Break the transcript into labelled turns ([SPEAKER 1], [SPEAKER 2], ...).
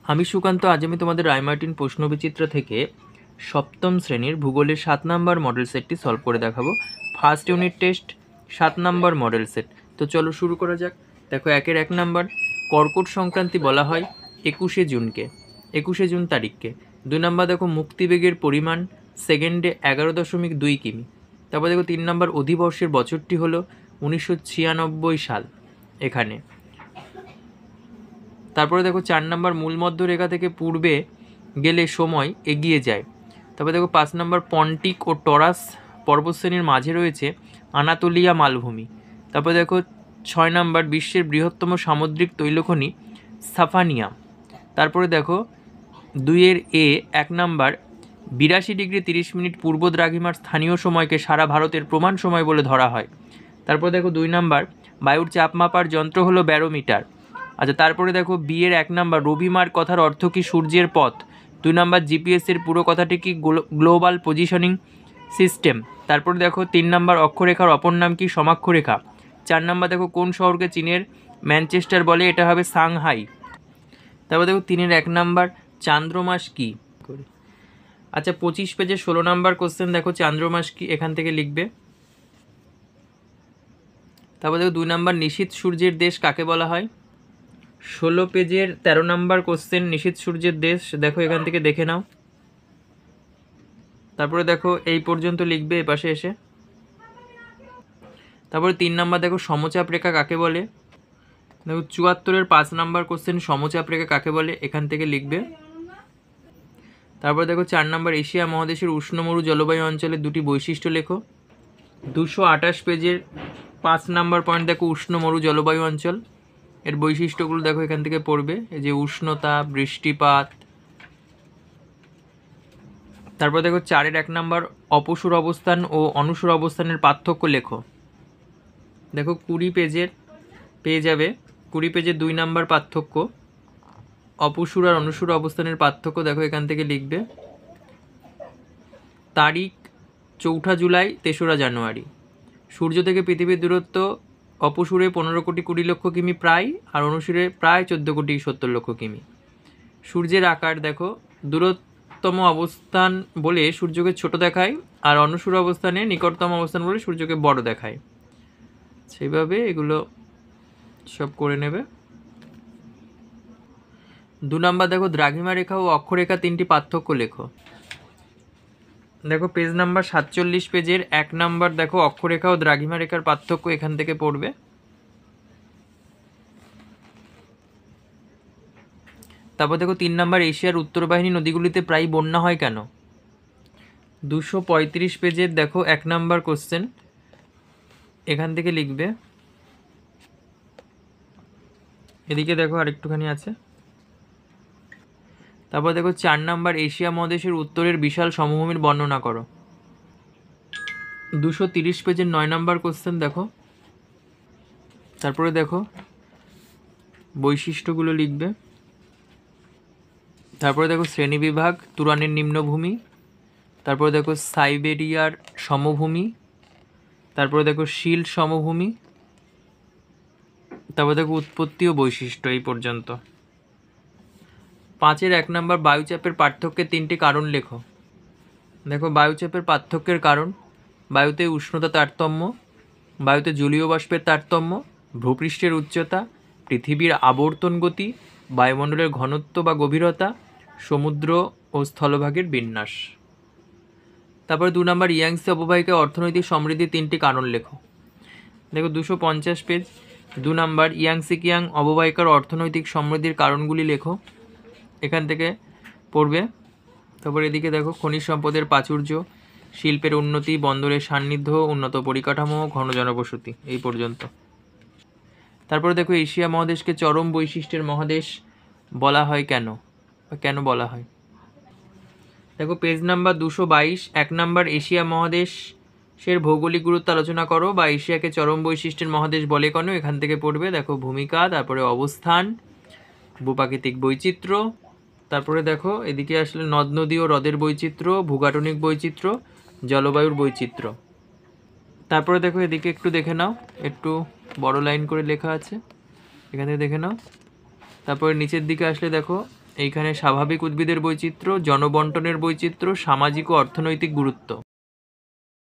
[SPEAKER 1] আমি সুকান্ত, আজ আমি তোমাদের রায়মার্টিন প্রশ্নবিচিত্র থেকে সপ্তম শ্রেণীর ভূগোলের 7 নম্বর মডেল সেটটি সলভ করে দেখাবো। ফার্স্ট ইউনিট টেস্ট 7 নম্বর মডেল সেট। তো চলো শুরু করা যাক। দেখো 1 নম্বর, কর্কট সংক্রান্তি বলা হয় 21শে জুনকে, 21শে জুন তারিখকে। 2 নম্বর দেখো, মুক্তিবেগের পরিমাণ সেকেন্ডে 11.2 কিমি। তারপর দেখো 3 নম্বর, অধিবর্ষের বছরটি হলো 1996 সাল এখানে। তারপরে দেখো 4 নম্বর, মূল মধ্যরেখা থেকে পূর্বে গেলে সময় এগিয়ে যায়। তারপরে দেখো 5 নম্বর, পন্টিক ও টরাস পর্বতশ্রেণীর মাঝে রয়েছে আনাতোলিয়া মালভূমি। তারপরে দেখো 6 নম্বর, বিশ্বের বৃহত্তম সামুদ্রিক তৈলখনি সাফানিয়া। তারপরে দেখো 1 নম্বর, 82°30' পূর্ব দ্রাঘিমার স্থানীয় সময়কে সারা ভারতের প্রমাণ সময় বলে ধরা হয়। তারপর দেখো 2 নম্বর, বায়ুর চাপ মাপার যন্ত্র হলো ব্যারোমিটার। আচ্ছা, তারপরে দেখো 1 নম্বর, রবিমার কথার অর্থ কি সূর্যের পথ। 2 নম্বর, জিপিএসের পুরো কথাটি কি গ্লোবাল পজিশনিং সিস্টেম। তারপরে দেখো 3 নম্বর, অক্ষরেখার অপর নাম কি সমাক্ষরেখা। 4 নম্বর দেখো, কোন শহরকে চীনের ম্যানচেস্টার বলে, এটা হবে সাংহাই। তারপর দেখো 1 নম্বর, চান্দ্রমাস কি। আচ্ছা 25 পেজে 16 নম্বর কোশ্চেন দেখো, চান্দ্রমাস কি এখান থেকে লিখবে। তারপর দেখো 2 নম্বর, নিশীথ সূর্যের দেশ কাকে বলা হয়। 16 পেজের 13 নম্বর কোশ্চেন, নিশীথ সূর্যের দেশ দেখো এখান থেকে দেখে নাও। তারপরে দেখো এই পর্যন্ত লিখবে এপাশে এসে। তারপরে 3 নম্বর দেখো, সমচাপ রেখা কাকে বলে। দেখো 74-এর 5 নম্বর কোশ্চেন, সমচাপ রেখা কাকে বলে এখান থেকে লিখবে। তারপরে দেখো 4 নম্বর, এশিয়া মহাদেশের উষ্ণমরু জলবায়ু অঞ্চলের দুটি বৈশিষ্ট্য লেখো। 228 পেজের 5 নম্বর পয়েন্ট দেখো, উষ্ণমরু জলবায়ু অঞ্চল এর বৈশিষ্ট্যগুলো দেখো এখান থেকে পড়বে, এই যে উষ্ণতা, বৃষ্টিপাত। তারপর দেখো 1 নম্বর, অপসূর অবস্থান ও অনুসূর অবস্থানের পার্থক্য লেখো। দেখো 20 পেজের পেয়ে যাবে, 20 পেজের 2 নম্বর পার্থক্য, অপসূর আর অনুসূর অবস্থানের পার্থক্য দেখো এখান থেকে লিখবে। তারিখ 4 জুলাই 3রা জানুয়ারি। সূর্য থেকে পৃথিবীর দূরত্ব অপসূরে 15,20,00,000 কিমি প্রায়, আর অনুসূরে প্রায় 14,70,00,000 কিমি। সূর্যের আকার দেখো, দূরতম অবস্থান বলে সূর্যকে ছোট দেখায়, আর অনুসূর অবস্থানে নিকটতম অবস্থান বলে সূর্যকে বড় দেখায়। সেইভাবে এগুলো সব করে নেবে। 2 নম্বর দেখো, দ্রাঘিমা রেখা ও অক্ষরেখা 3টি পার্থক্য লেখো। দেখো পেজ নাম্বার 47 পেজের 1 নম্বর দেখো, অক্ষরেখা ও দ্রাঘিমা রেখার পার্থক্য এখান থেকে পড়বে। তারপর দেখো 3 নম্বর, এশিয়ার উত্তর বাহিনী নদীগুলিতে প্রায় বন্যা হয় কেন। 235 পেজের দেখো 1 নম্বর কোশ্চেন, এখান থেকে লিখবে। এদিকে দেখো আরেকটুখানি আছে। তারপর দেখো 4 নম্বর, এশিয়া মহাদেশের উত্তরের বিশাল সমভূমির বর্ণনা করো। 230 পেজের 9 নম্বর কোশ্চেন দেখো। তারপরে দেখো বৈশিষ্ট্যগুলো লিখবে। তারপরে দেখো শ্রেণীবিভাগ, তুরানের নিম্নভূমি। তারপরে দেখো সাইবেরিয়ার সমভূমি। তারপরে দেখো শিল সমভূমি। তারপরে দেখো উৎপত্তি ও বৈশিষ্ট্য এই পর্যন্ত। 5-এর 1 নম্বর, বায়ুচাপের পার্থক্যের 3টি কারণ লেখো। দেখো বায়ুচাপের পার্থক্যের কারণ, বায়ুতে উষ্ণতা তারতম্য, বায়ুতে জলীয় বাষ্পের তারতম্য, ভূপৃষ্ঠের উচ্চতা, পৃথিবীর আবর্তন গতি, বায়ুমণ্ডলের ঘনত্ব বা গভীরতা, সমুদ্র ও স্থলভাগের বিন্যাস। তারপরে 2 নম্বর, ইয়াংসি অববাহিকায় অর্থনৈতিক সমৃদ্ধির 3টি কারণ লেখো। দেখো 250 পেজ 2 নম্বর, ইয়াংসি কিয়াং অববাহিকার অর্থনৈতিক সমৃদ্ধির কারণগুলি লেখো, এখান থেকে পড়বে। তারপর এদিকে দেখো খনিজ সম্পদের প্রাচুর্য, শিল্পের উন্নতি, বন্দরের সান্নিধ্য, উন্নত পরিকাঠামো, ঘন জনবসতি এই পর্যন্ত। তারপরে দেখো এশিয়া মহাদেশকে চরম বৈশিষ্ট্যের মহাদেশ বলা হয় কেন, বা কেন বলা হয়। দেখো পেজ নাম্বার 222, 1 নম্বর, এশিয়া মহাদেশের ভৌগোলিক গুরুত্ব আলোচনা করো, বা এশিয়াকে চরম বৈশিষ্ট্যের মহাদেশ বলে কেন, এখান থেকে পড়বে। দেখো ভূমিকা, তারপরে অবস্থান, ভূপ্রাকৃতিক বৈচিত্র্য। তারপরে দেখো এদিকে আসলে নদ নদী ও হ্রদের বৈচিত্র্য, ভূগাঠনিক বৈচিত্র্য, জলবায়ুর বৈচিত্র্য। তারপরে দেখো এদিকে একটু দেখে নাও, একটু বড় লাইন করে লেখা আছে, এখান থেকে দেখে নাও। তারপরে নিচের দিকে আসলে দেখো এইখানে স্বাভাবিক উদ্ভিদের বৈচিত্র্য, জনবন্টনের বৈচিত্র্য, সামাজিক ও অর্থনৈতিক গুরুত্ব।